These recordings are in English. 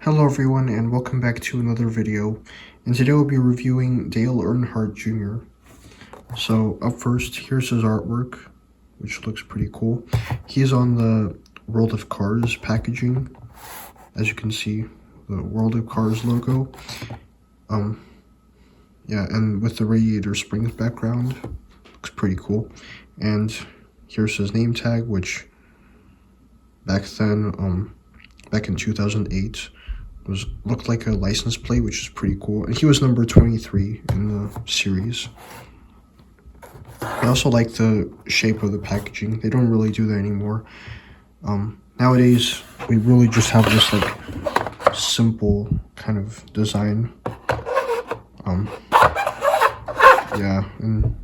Hello everyone and welcome back to another video, and today we'll be reviewing Dale Earnhardt Jr. So up first, here's his artwork, which looks pretty cool. He's on the World of Cars packaging, as you can see, the World of Cars logo. Yeah, and with the Radiator Springs background, looks pretty cool. And here's his name tag, which back then, back in 2008, looked like a license plate, which is pretty cool. And he was number 23 in the series. I also like the shape of the packaging. They don't really do that anymore. Nowadays, we really just have this like simple kind of design. Yeah, and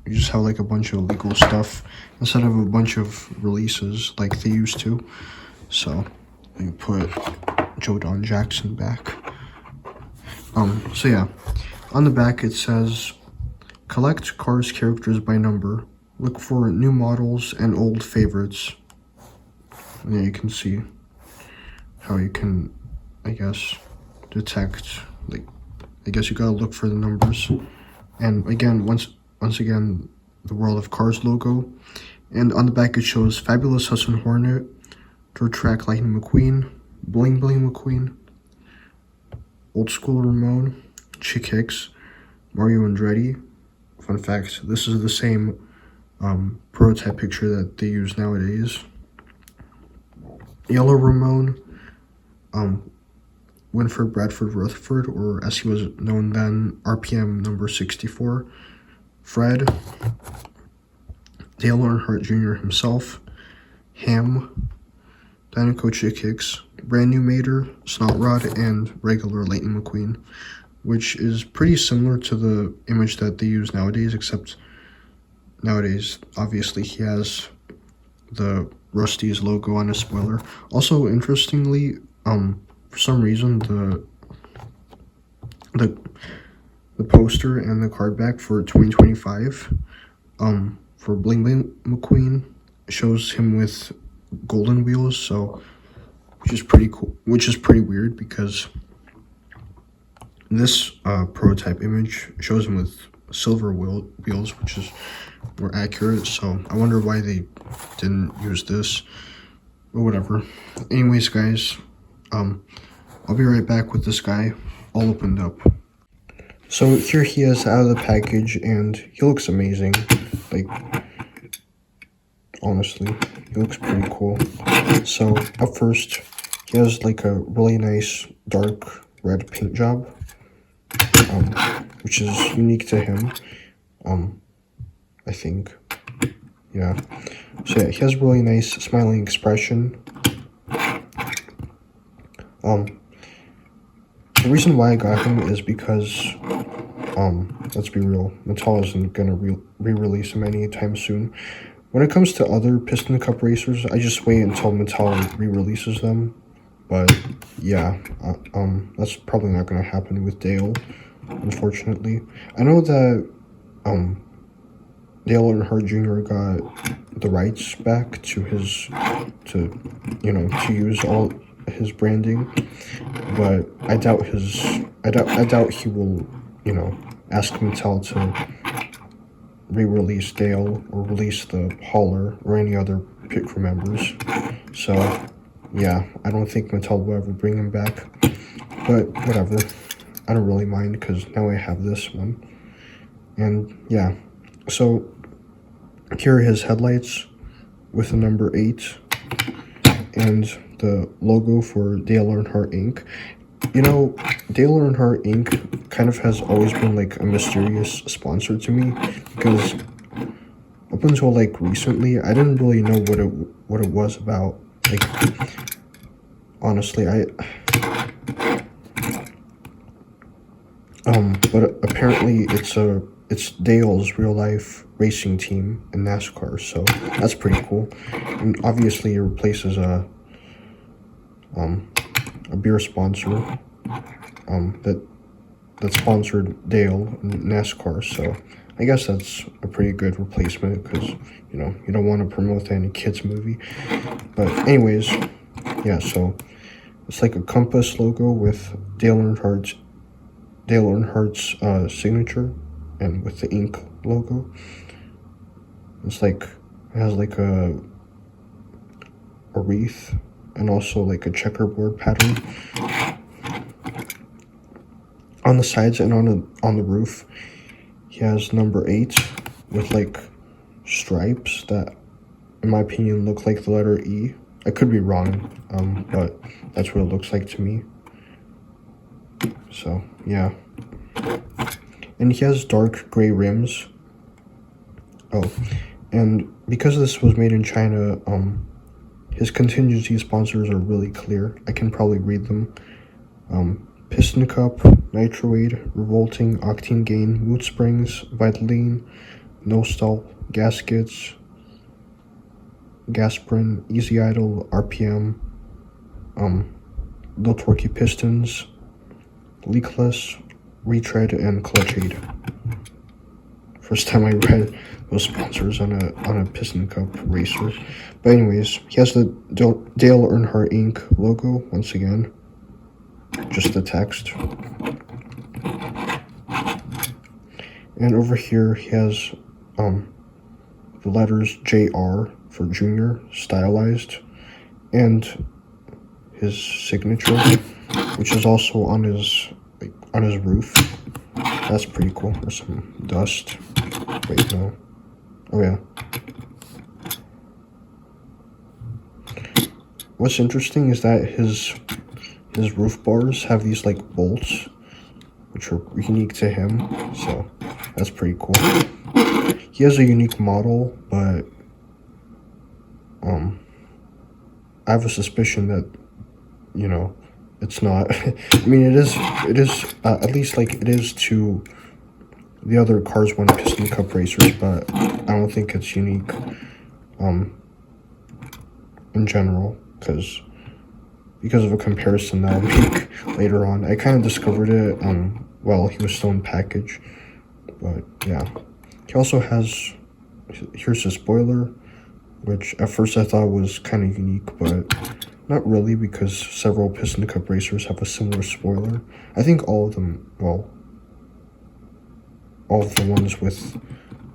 you just have like a bunch of legal stuff instead of a bunch of releases like they used to. So you put Joe Don Jackson back. So yeah, on the back it says, collect Cars characters by number, look for new models and old favorites. And yeah, you can see how you can, I guess, detect, like, I guess you gotta look for the numbers. And again, once again, the World of Cars logo. And on the back it shows Fabulous Hudson Hornet, Dirt Track Lightning McQueen, Bling Bling McQueen, Old School Ramon, Chick Hicks, Mario Andretti. Fun fact, this is the same prototype picture that they use nowadays. Yellow Ramon, Winford Bradford Rutherford, or as he was known then, RPM number 64. Fred, Dale Earnhardt Jr. himself, Ham, Dinoco Chick Hicks, Brand New Mater, Snot Rod, and regular Lightning McQueen, which is pretty similar to the image that they use nowadays, except nowadays, obviously, he has the Rusty's logo on his spoiler. Also, interestingly, for some reason, the poster and the card back for 2025, for Bling Bling McQueen, shows him with golden wheels, so which is pretty cool, which is pretty weird because this prototype image shows him with silver wheels, which is more accurate. So I wonder why they didn't use this, but whatever. Anyways, guys, I'll be right back with this guy all opened up. So here he is out of the package, and he looks amazing. Like, honestly, he looks pretty cool. So up first, he has like a really nice dark red paint job, which is unique to him, I think. Yeah. So yeah, he has a really nice smiling expression. The reason why I got him is because, let's be real, Mattel isn't gonna re-release him anytime soon. When it comes to other Piston Cup racers, I just wait until Mattel re-releases them. But yeah, that's probably not gonna happen with Dale, unfortunately. I know that Dale Earnhardt Jr. got the rights back to use all his branding, but I doubt he will, ask Mattel to re-release Dale or release the Hauler or any other pit crew members. So yeah, I don't think Mattel will ever bring him back, but whatever. I don't really mind because now I have this one. And yeah, so here are his headlights with the number 8 and the logo for Dale Earnhardt Inc. Dale Earnhardt Inc. kind of has always been like a mysterious sponsor to me, because up until like recently, I didn't really know what it was about. Like, honestly, but apparently it's Dale's real life racing team in NASCAR, so that's pretty cool. And obviously it replaces a beer sponsor that sponsored Dale in NASCAR, so I guess that's a pretty good replacement, because you don't want to promote any kids movie. But anyways, yeah, so It's like a compass logo with Dale Earnhardt's signature, and with the ink logo. It's like it has like a wreath and also like a checkerboard pattern on the sides, and on the roof he has number 8 with like stripes that, in my opinion, look like the letter E. I could be wrong, but that's what it looks like to me. So yeah, and he has dark gray rims. Oh, and because this was made in China, his contingency sponsors are really clear. I can probably read them. Piston Cup, Nitroaid, Revolting, Octane Gain, Mood Springs, Vitaline, No Stall, Gaskets, Gasprin, Easy Idle, RPM, Low Torquey Pistons, Leakless, Retread, and Clutch Aid. First time I read those sponsors on a Piston Cup racer. But anyways, he has the Dale Earnhardt Inc. logo once again. Just the text. And over here he has the letters JR for Junior stylized, and his signature, which is also on his roof. That's pretty cool. There's some dust. Wait, no. Oh yeah. What's interesting is that his roof bars have these like bolts, which are unique to him. So that's pretty cool. He has a unique model, but I have a suspicion that, you know, it's not. I mean, it is at least like it is to the other Cars 1 Piston Cup racers, but I don't think it's unique in general, because of a comparison that I'll make later on. I kind of discovered it while he was still in package, but yeah. He also has, here's a spoiler, which at first I thought was kind of unique, but not really, because several Piston Cup racers have a similar spoiler. I think all of them, well, all of the ones with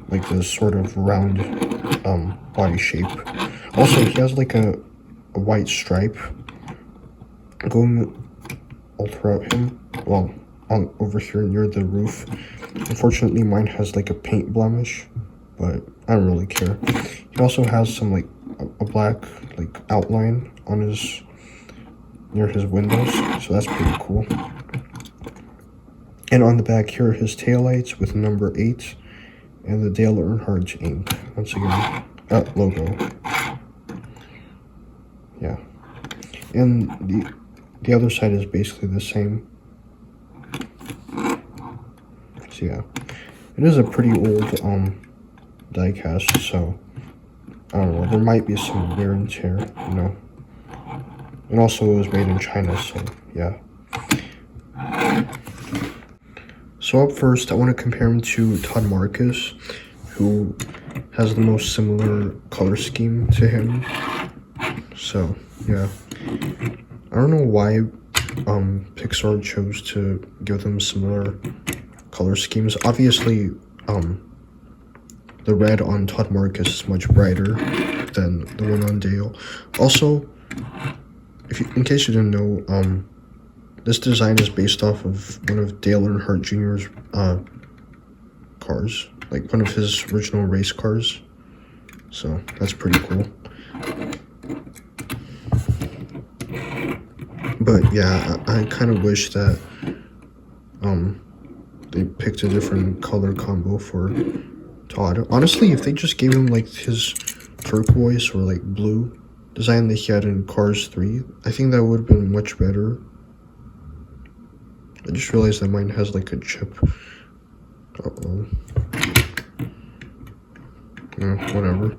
like this sort of round body shape. Also, he has like a white stripe going all throughout him, well, over here near the roof. Unfortunately, mine has like a paint blemish, but I don't really care. He also has some like a black like outline on his, near his windows, so that's pretty cool. And on the back here are his taillights with number 8 and the Dale Earnhardt ink, once again, logo. Yeah, and the other side is basically the same. So yeah, it is a pretty old diecast, so I don't know, there might be some wear and tear, you know. And also it was made in China, so yeah. So up first, I want to compare him to Todd Marcus, who has the most similar color scheme to him. So yeah, I don't know why Pixar chose to give them similar color schemes. Obviously, the red on Todd Marcus is much brighter than the one on Dale. Also, in case you didn't know, this design is based off of one of Dale Earnhardt Jr.'s cars, like one of his original race cars. So that's pretty cool. But yeah, I kind of wish that they picked a different color combo for Todd. Honestly, if they just gave him like his turquoise or like blue design that he had in Cars 3, I think that would have been much better. I just realized that mine has like a chip. Uh-oh. Yeah, whatever.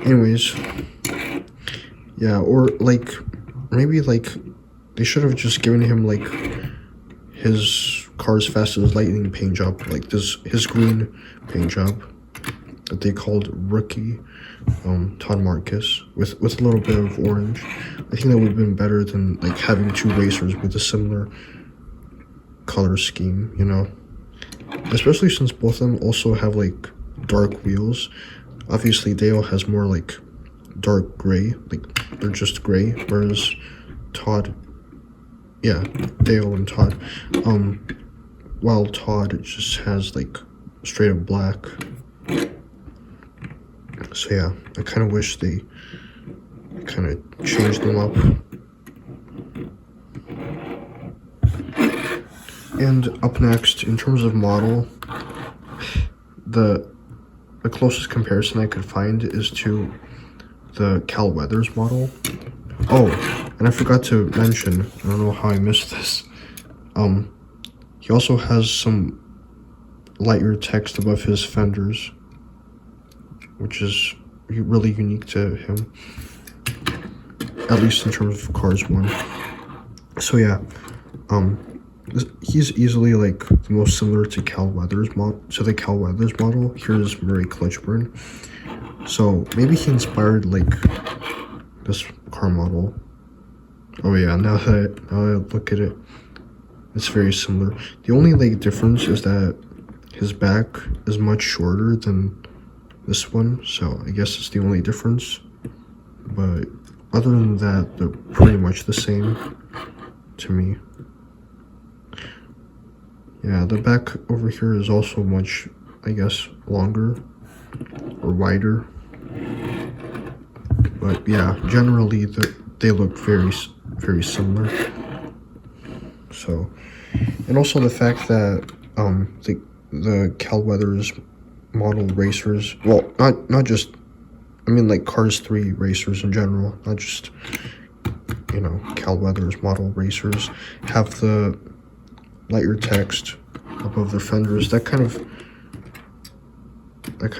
Anyways, yeah, or like maybe like they should have just given him like his Cars Fast as Lightning paint job, like his green paint job. that they called Rookie, Todd Marcus, with a little bit of orange. I think that would have been better than like having two racers with a similar color scheme, you know. Especially since both of them also have like dark wheels. Obviously, Dale has more like dark gray, like they're just gray, whereas Todd, yeah, Dale and Todd, while Todd just has like straight up black. So yeah, I kind of wish they kind of changed them up. And up next, in terms of model, the closest comparison I could find is to the Cal Weathers model. Oh, and I forgot to mention, I don't know how I missed this, he also has some lighter text above his fenders, which is really unique to him, at least in terms of Cars 1. So yeah, he's easily like the most similar to Cal Weathers the Cal Weathers model. Here's Murray Clutchburn. So maybe he inspired like this car model. Oh yeah, now that I look at it, it's very similar. The only like difference is that his back is much shorter than this one, so I guess it's the only difference. But other than that, they're pretty much the same to me. Yeah, the back over here is also much, I guess, longer or wider. But yeah, generally they look very similar. So, and also the fact that the Cal Weathers model racers, well, not just, I mean like Cars 3 racers in general, not just, you know, Cal Weathers model racers, have the lighter text above their fenders. That kind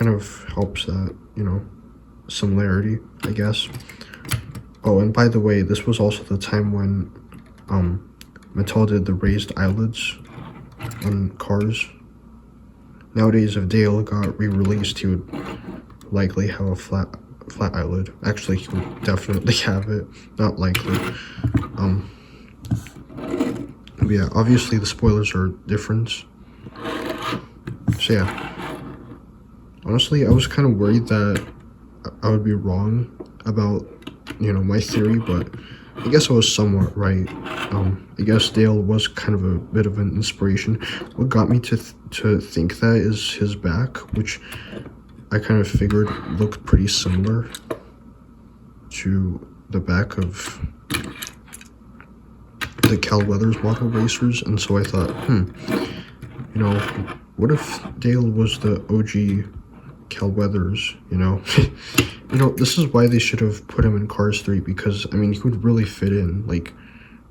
of helps that, you know, similarity, I guess. Oh, and by the way, this was also the time when Mattel did the raised eyelids on cars. Nowadays, if Dale got re-released, he would likely have a flat eyelid. Actually, he would definitely have it. Not likely. But yeah, obviously the spoilers are different. So yeah, honestly, I was kind of worried that I would be wrong about, you know, my theory, but I guess I was somewhat right. I guess Dale was kind of a bit of an inspiration. What got me to think that is his back, which I kind of figured looked pretty similar to the back of the Cal Weathers model racers, and so I thought, you know, what if Dale was the OG Cal Weathers, you know? You know, this is why they should have put him in Cars 3, because, I mean, he would really fit in. Like,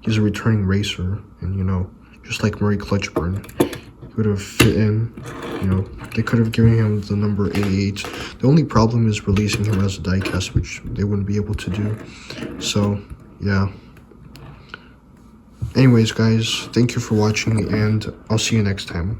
he's a returning racer, and, you know, just like Murray Clutchburn, he would have fit in, you know. They could have given him the number 88. The only problem is releasing him as a diecast, which they wouldn't be able to do. So, yeah. Anyways, guys, thank you for watching, and I'll see you next time.